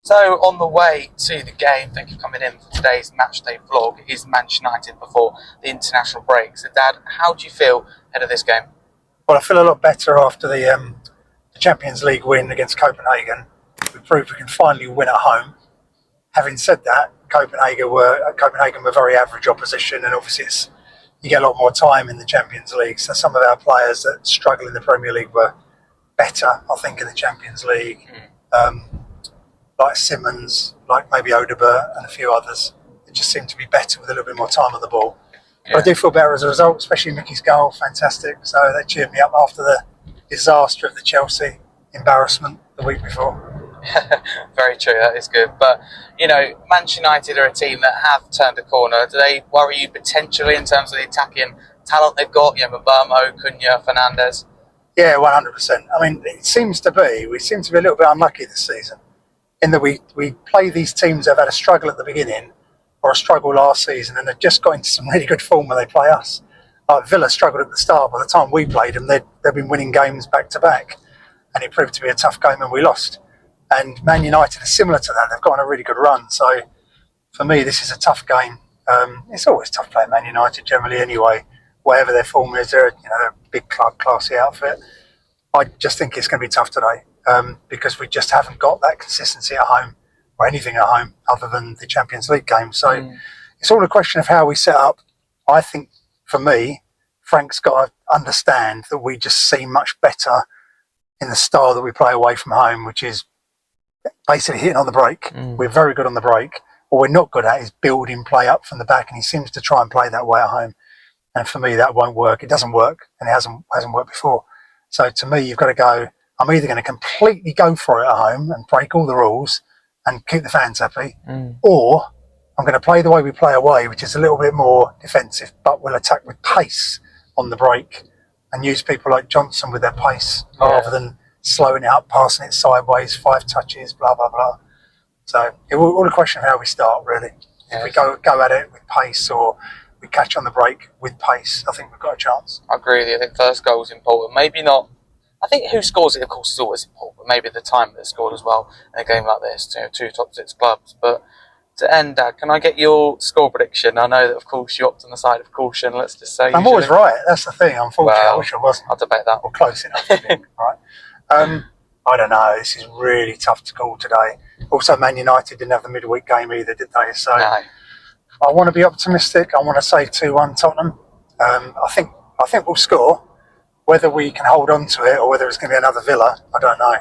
So on the way to the game, thank you for coming in for today's Matchday vlog, is Manchester United before the international break. So Dad, how do you feel ahead of this game? Well, I feel a lot better after the Champions League win against Copenhagen. We proved we can finally win at home. Having said that, Copenhagen were very average opposition, and obviously you get a lot more time in the Champions League. So some of our players that struggle in the Premier League were better, I think, in the Champions League. Like Simmons, like maybe Odebert and a few others. It just seemed to be better with a little bit more time on the ball. Yeah. But I do feel better as a result, especially Mickey's goal, fantastic. So they cheered me up after the disaster of the Chelsea embarrassment the week before. Very true, that is good. But, you know, Manchester United are a team that have turned a corner. Do they worry you potentially in terms of the attacking talent they've got? You know, Mbeumo, Cunha, Fernandes? Yeah, 100%. I mean, we seem to be a little bit unlucky this season, in that we play these teams that have had a struggle at the beginning or a struggle last season, and they've just got into some really good form when they play us. Like Villa struggled at the start. By the time we played them, they've been winning games back to back, and it proved to be a tough game and we lost. And Man United are similar to that. They've got on a really good run. So for me, this is a tough game. It's always tough playing Man United generally anyway, whatever their form is. They're a big club, classy outfit. I just think it's going to be tough today. Because we just haven't got that consistency at home or anything at home other than the Champions League game. So it's all a question of how we set up. I think, for me, Frank's got to understand that we just seem much better in the style that we play away from home, which is basically hitting on the break. We're very good on the break. What we're not good at is building play up from the back, and he seems to try and play that way at home. And for me, that won't work. It doesn't work, and it hasn't worked before. So to me, you've got to go, I'm either going to completely go for it at home and break all the rules and keep the fans happy, or I'm going to play the way we play away, which is a little bit more defensive, but we'll attack with pace on the break and use people like Johnson with their pace rather than slowing it up, passing it sideways, 5 touches, blah, blah, blah. So it's all a question of how we start, really. If we go at it with pace, or we catch on the break with pace, I think we've got a chance. I agree with you. I think first goal is important. Maybe not. I think who scores it, of course, is always important, but maybe the time that it's scored as well in a game like this, two top 6 clubs. But to end, Dad, can I get your score prediction? I know that, of course, you opt on the side of caution, let's just say. I'm always right, that's the thing, unfortunately. Well, I wish I wasn't. I'll debate that. Or close enough, I think, right? I don't know, this is really tough to call today. Also, Man United didn't have the midweek game either, did they? So no. I want to be optimistic. I want to say 2-1 Tottenham. I think we'll score. Whether we can hold on to it or whether it's going to be another Villa, I don't know.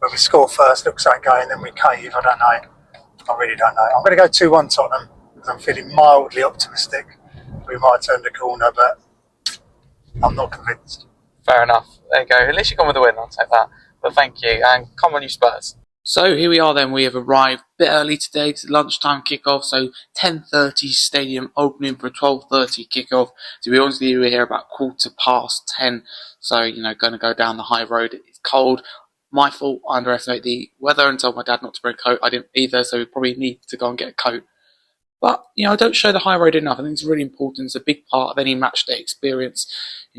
When we score first, looks like going, then we cave, I don't know. I really don't know. I'm going to go 2-1 Tottenham because I'm feeling mildly optimistic. We might turn the corner, but I'm not convinced. Fair enough. There you go. At least you come with a win, I'll take that. But thank you, and come on, you Spurs. So here we are then, we have arrived a bit early today to lunchtime kickoff, so 10:30 stadium opening for a 12:30 kickoff. To be honest with you, we're here about 10:15, so, going to go down the high road. It's cold. My fault, I underestimate the weather and told my dad not to bring a coat. I didn't either, so we probably need to go and get a coat. But, I don't show the high road enough. I think it's really important. It's a big part of any match day experience.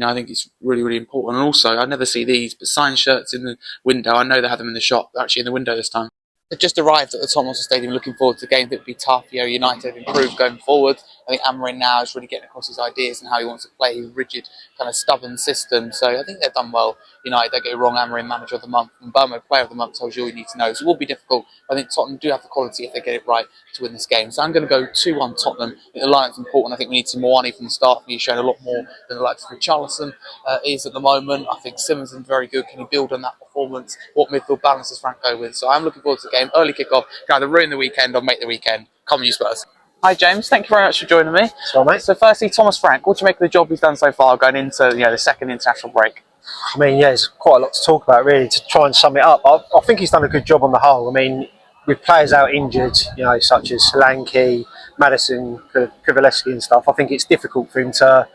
I think it's really, really important. And also, I never see these, but signed shirts in the window. I know they have them in the shop. They're actually in the window this time. They've just arrived at the Tottenham Stadium, looking forward to the game that would be tough. United have improved going forward. I think Amorim now is really getting across his ideas and how he wants to play a rigid, kind of stubborn system. So I think they've done well. Don't get it wrong, Amorim Manager of the Month and Mbeumo Player of the Month tells you all you need to know. So it will be difficult. I think Tottenham do have the quality if they get it right to win this game. So I'm going to go 2-1 Tottenham. I think the line's important. I think we need some Moani from the start. He's shown a lot more than the likes of Richarlison is at the moment. I think Simmons is very good. Can he build on that performance? What midfield balance does Frank go with? So I'm looking forward to the game. Early kickoff. Can either ruin the weekend or make the weekend. Come on, you Spurs. Hi James, thank you very much for joining me. Sorry, mate. So firstly, Thomas Frank, what do you make of the job he's done so far going into the second international break? I mean, there's quite a lot to talk about really to try and sum it up. I think he's done a good job on the whole. I mean, with players out injured, such as Solanke, Maddison, Krivaleski and stuff, I think it's difficult for him to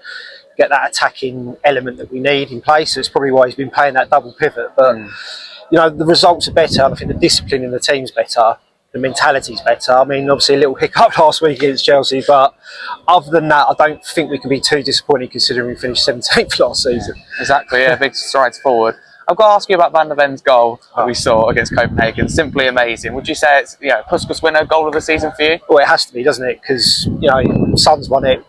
get that attacking element that we need in place. So it's probably why he's been playing that double pivot. But, the results are better. I think the discipline in the team's better. The mentality's better. I mean, obviously a little hiccup last week against Chelsea, but other than that, I don't think we can be too disappointed considering we finished 17th last season. Exactly, big strides forward. I've got to ask you about Van der Ven's goal that we saw against Copenhagen. Simply amazing. Would you say it's Puskas winner goal of the season for you? Well, it has to be, doesn't it? Because Son's won it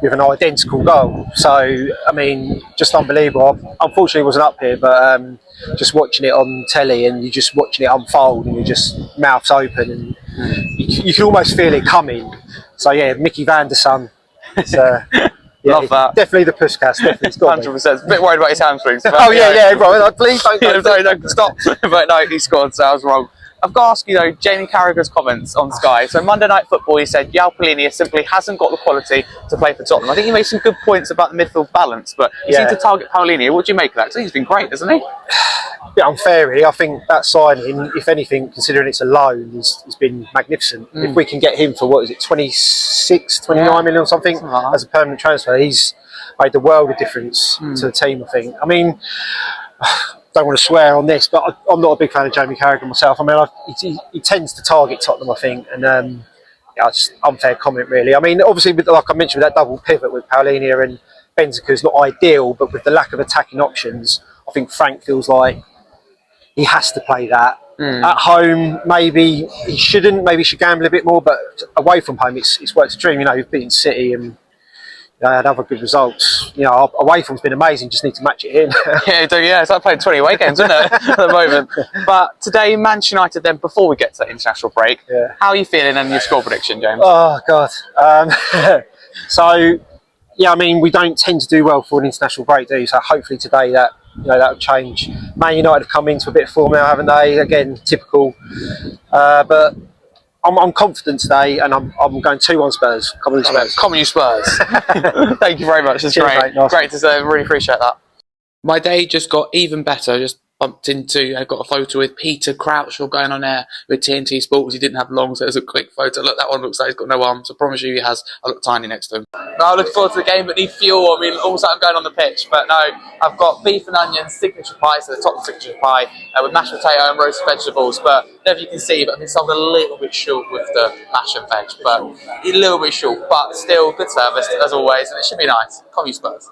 with an identical goal. So I mean, just unbelievable. Unfortunately, it wasn't up here, but just watching it on telly and you're just watching it unfold and you're just mouths open and you can almost feel it coming. So yeah, Mickey van der Son. Love that. Definitely the Puskas. Definitely, it's got 100%. A bit worried about his hamstrings. But, bro. Please don't go. Don't stop. But no, he scored, so I was wrong. I've got to ask you though, Jamie Carragher's comments on Sky. So Monday Night Football, he said João Palhinha simply hasn't got the quality to play for Tottenham. I think he made some good points about the midfield balance, but he seemed to target Palhinha. What do you make of that? Because he's been great, hasn't he? A bit unfair, really. I think that signing, if anything, considering it's a loan, has been magnificent. If we can get him for, 29 million or something as a permanent transfer, he's made the world of difference to the team, I think. I mean, don't want to swear on this, but I'm not a big fan of Jamie Carragher myself. I mean, he tends to target Tottenham, I think, and just unfair comment, really. I mean, obviously, like I mentioned, with that double pivot with Palhinha and Benzema's not ideal, but with the lack of attacking options, I think Frank feels like he has to play that. At home, maybe he shouldn't. Maybe he should gamble a bit more, but away from home, it's worked a dream. You've beaten City and had other good results. Away from's been amazing. Just need to match it in. It's like playing 20 away games, isn't it, at the moment? But today, Manchester United. Then, before we get to that international break, how are you feeling and your score prediction, James? Oh God. So, I mean, we don't tend to do well for an international break, do you? So hopefully today that'll change. Man United have come into a bit of form now, haven't they? Again, typical. But I'm confident today, and I'm going 2-1 Spurs. Come on, you Spurs. Thank you very much. It's Cheers, great. mate. Nice. Great to say. Really appreciate that. My day just got even better. Just bumped into, I got a photo with Peter Crouch going on air with TNT Sports. He didn't have long, so it was a quick photo. Look, that one looks like he's got no arms. I promise you he has. I look tiny next to him. No, I'm looking forward to the game, but need fuel. I mean, almost like I'm going on the pitch. But no, I've got beef and onions, signature pie, so the top signature pie, with mashed potato and roasted vegetables. But I don't know if you can see, but I've been sold a little bit short with the mash and veg. But a little bit short, but still good service, as always, and it should be nice. Come you Spurs.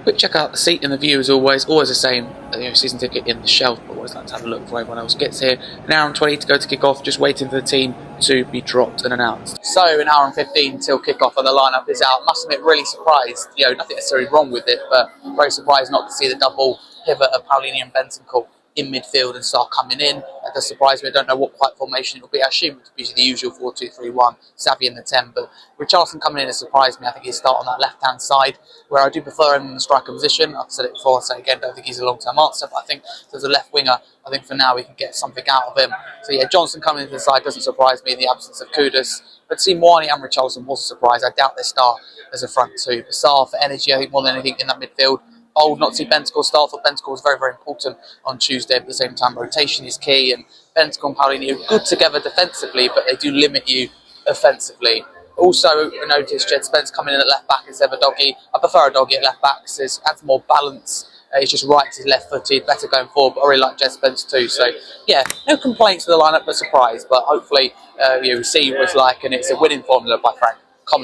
Quick check out the seat and the view as always the same. Season ticket in the shelf, but always like to have a look before everyone else gets here. An hour and 20 to go to kick off, just waiting for the team to be dropped and announced. So an hour and 15 till kick off and the lineup is out. Must admit, really surprised. Nothing necessarily wrong with it, but very surprised not to see the double pivot of Palhinha and Bentancur in midfield and start coming in. That does surprise me. I don't know what quite formation it will be. I assume it's usually the usual 4-2-3-1, Xavi in the 10, but Richarlison coming in has surprised me. I think he'll start on that left-hand side, where I do prefer him in the striker position. I've said it before, I'll say it again, don't think he's a long-term answer, but I think as a left winger, I think for now we can get something out of him. So yeah, Johnson coming into the side doesn't surprise me in the absence of Kudus, but to see Moani and Richarlison was a surprise. I doubt they start as a front two. Bassar for energy, I think, more than anything in that midfield. Bold not to see Bentancur start. I thought Bentancur was very, very important on Tuesday, but at the same time rotation is key, and Bentancur and Palhinha are good together defensively, but they do limit you offensively. Also, I noticed Jed Spence coming in at left back instead of a doggy. I prefer a doggy at left back because it adds more balance. He's just right, he's left footed, better going forward, but I really like Jed Spence too. So yeah, no complaints with the lineup, but surprise. But hopefully we see what it's like, and it's a winning formula by Frank.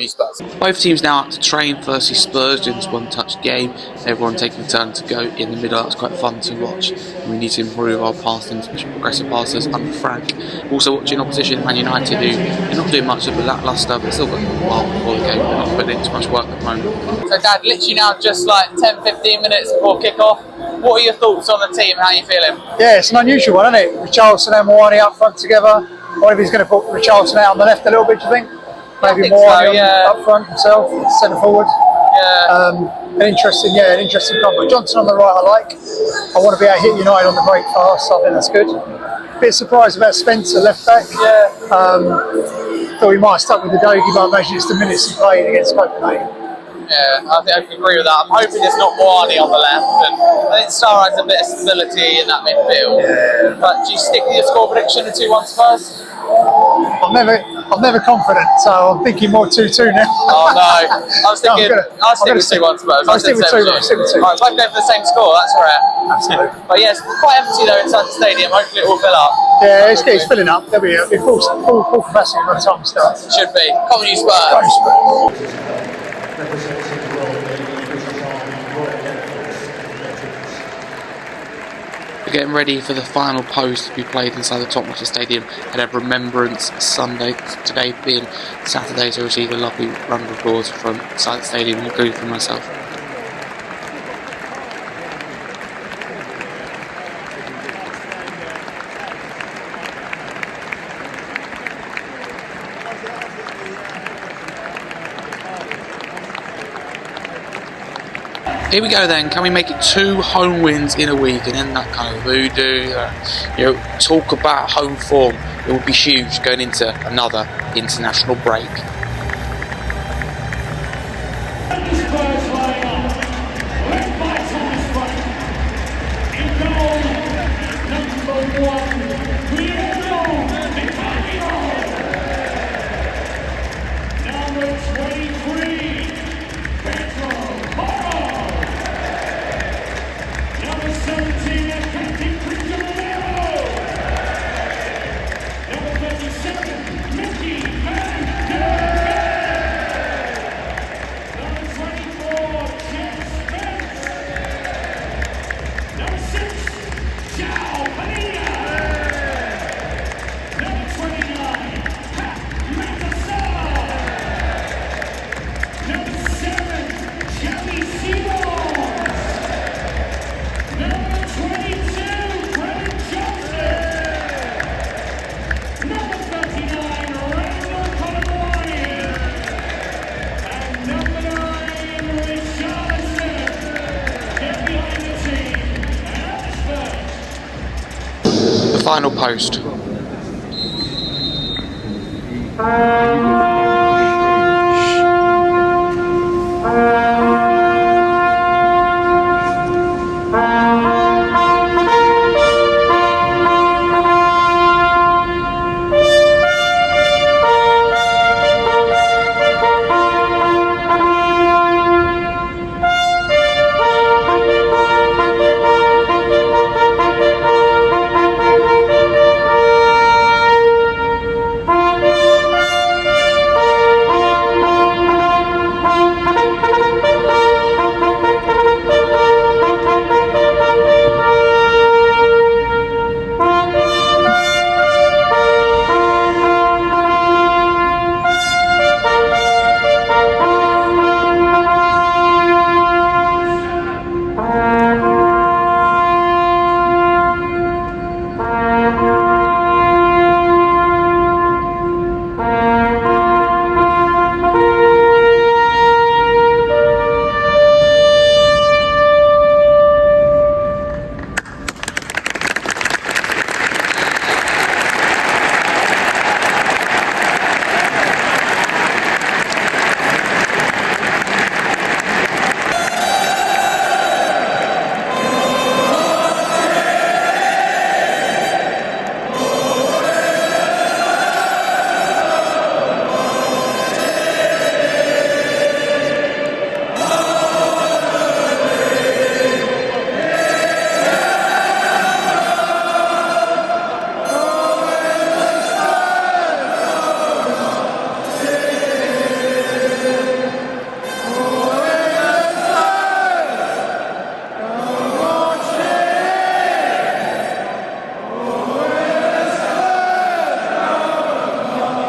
Spurs. Both teams now out to train. Firstly, Spurs doing this one-touch game. Everyone taking a turn to go in the middle. That's quite fun to watch. We need to improve our passing, especially progressive passes under Frank. Also watching opposition Man United, who are not doing much of a lacklustre, but still got a while before the game. They're not putting in too much work at the moment. So Dad, literally now just like 10-15 minutes before kick-off. What are your thoughts on the team? How are you feeling? Yeah, it's an unusual one, isn't it? Richarlison and Moani up front together. Or if he's going to put Richarlison out on the left a little bit, do you think? Maybe more up front himself, centre forward. An interesting combo. Johnson on the right, I like. I want to be able to hit United on the break fast. I think that's good. Bit surprised about Spencer left back. Thought he might have stuck with the Dogie, but I imagine it's the minutes he played against Copenhagen. Yeah, I think I can agree with that. I'm hoping it's not Moani on the left, and I think Star has a bit of stability in that midfield. Yeah. But do you stick with your score prediction of 2-1 Spurs? I'm never confident, so I'm thinking more 2-2 now. Oh no, I'll stick with 2-1 Spurs. I'll stick with 2. Alright, both going for the same score, that's rare. Absolutely. But yes, quite empty though inside the stadium, hopefully it will fill up. Yeah, it's filling up. There'll be full capacity by the time it starts. Should be. Come on you Spurs. Come on you Spurs. getting ready for the final post to be played inside the Tottenham Stadium ahead of Remembrance Sunday. Today being Saturday, to receive a lovely round of applause from inside the stadium, including from myself. Here we go then, can we make it 2 home wins in a week and end that kind of voodoo? Talk about home form. It would be huge going into another international break. The final post.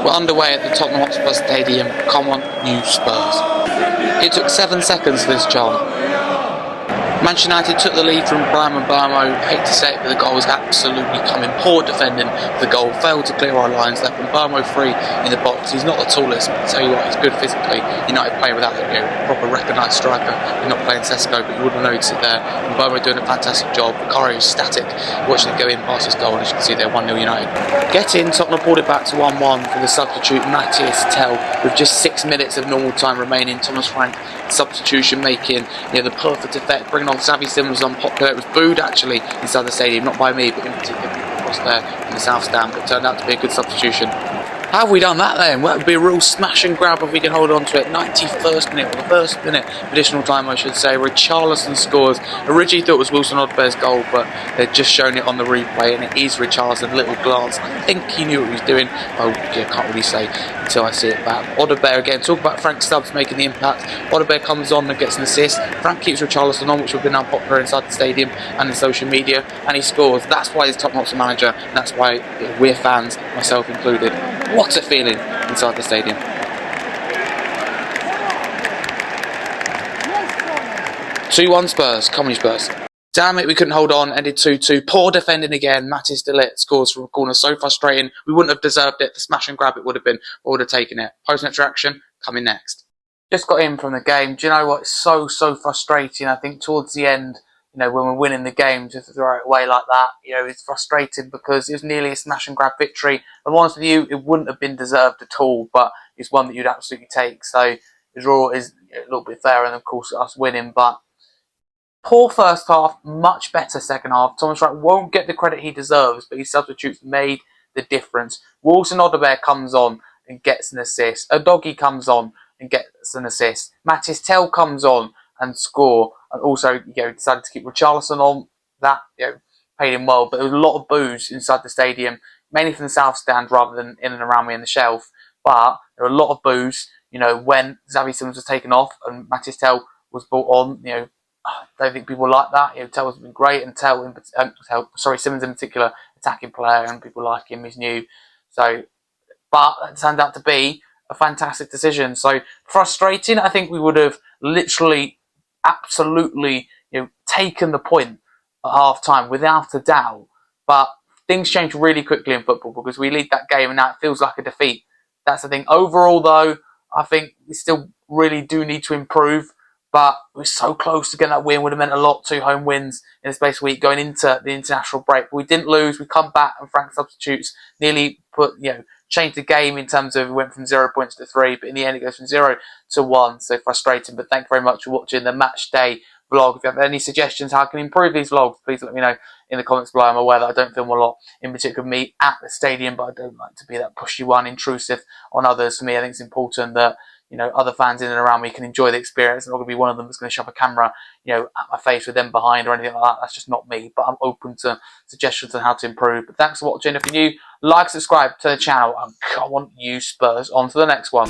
We're underway at the Tottenham Hotspur Stadium. Come on, you Spurs. It took 7 seconds for this chant. Manchester United took the lead from Brahim Mbeumo. Hate to say it, but the goal was absolutely coming. Poor defending. The goal failed to clear our lines, left Mbeumo free in the box. He's not the tallest, but I'll tell you what, he's good physically. United playing without a proper recognised striker. He's not playing Sesko, but you wouldn't have noticed it there. Mbeumo doing a fantastic job. Vicario is static, watching it go in past his goal, and as you can see there, 1-0 United. Get in, Tottenham pulled it back to 1-1 for the substitute Matthias Tell, with just 6 minutes of normal time remaining. Thomas Frank substitution making the perfect effect, bringing on Xavi Simons unpopular. It was booed actually inside the stadium, not by me, but in particular across there in the south stand, but it turned out to be a good substitution. How have we done that then? Well, that would be a real smash and grab if we can hold on to it. 91st minute, or the first minute of additional time, I should say, where Richarlison scores. Originally thought it was Wilson Odbear's goal, but they've just shown it on the replay, and it is Richarlison. Little glance. I think he knew what he was doing. Oh, I can't really say until I see it back. Odbear again. Talk about Frank Stubbs making the impact. Odbear comes on and gets an assist. Frank keeps Richarlison on, which will be now popular inside the stadium and in social media, and he scores. That's why he's top-notch manager, and that's why we're fans, myself included. What a feeling inside the stadium. Yes, 2-1 Spurs, come on you Spurs. Damn it, we couldn't hold on, ended 2-2. Poor defending again. Mattis de Ligt scores from a corner, so frustrating. We wouldn't have deserved it. The smash and grab it would have been, or would have taken it. Post-match reaction, coming next. Just got in from the game. Do you know what? It's so frustrating. I think towards the end, when we're winning the game, just to throw it away like that, it's frustrating because it was nearly a smash and grab victory. If I'm honest with you, it wouldn't have been deserved at all, but it's one that you'd absolutely take. So the draw is a little bit fairer than, of course, us winning, but poor first half, much better second half. Thomas Wright won't get the credit he deserves, but his substitutes made the difference. Wilson Odbear comes on and gets an assist. Udogie comes on and gets an assist. Mattis Tell comes on and score, and also decided to keep Richarlison on. That paid him well, but there was a lot of boos inside the stadium, mainly from the south stand rather than in and around me in the shelf. But there were a lot of boos, when Xavi Simons was taken off and Mattis Tell was brought on. I don't think people like that. Tell has been great, and Simons in particular, attacking player, and people like him. He's new, but it turned out to be a fantastic decision. So frustrating. I think we would have literally, absolutely, taken the point at half time without a doubt. But things change really quickly in football because we lead that game and now it feels like a defeat. That's the thing. Overall, though, I think we still really do need to improve. But we're so close to getting that win. Would have meant a lot. 2 home wins in the space of a week going into the international break. But we didn't lose. We come back and Frank substitutes nearly changed the game in terms of it went from 0 points to 3. But in the end, it goes from 0 to 1. So frustrating. But thank you very much for watching the Matchday vlog. If you have any suggestions how I can improve these vlogs, please let me know in the comments below. I'm aware that I don't film a lot, in particular me at the stadium, but I don't like to be that pushy one, intrusive on others. For me, I think it's important that other fans in and around me can enjoy the experience. I'm not going to be one of them that's going to shove a camera, at my face with them behind or anything like that. That's just not me. But I'm open to suggestions on how to improve. But thanks for watching. If you're new, like, subscribe to the channel, and I want you Spurs on to the next one.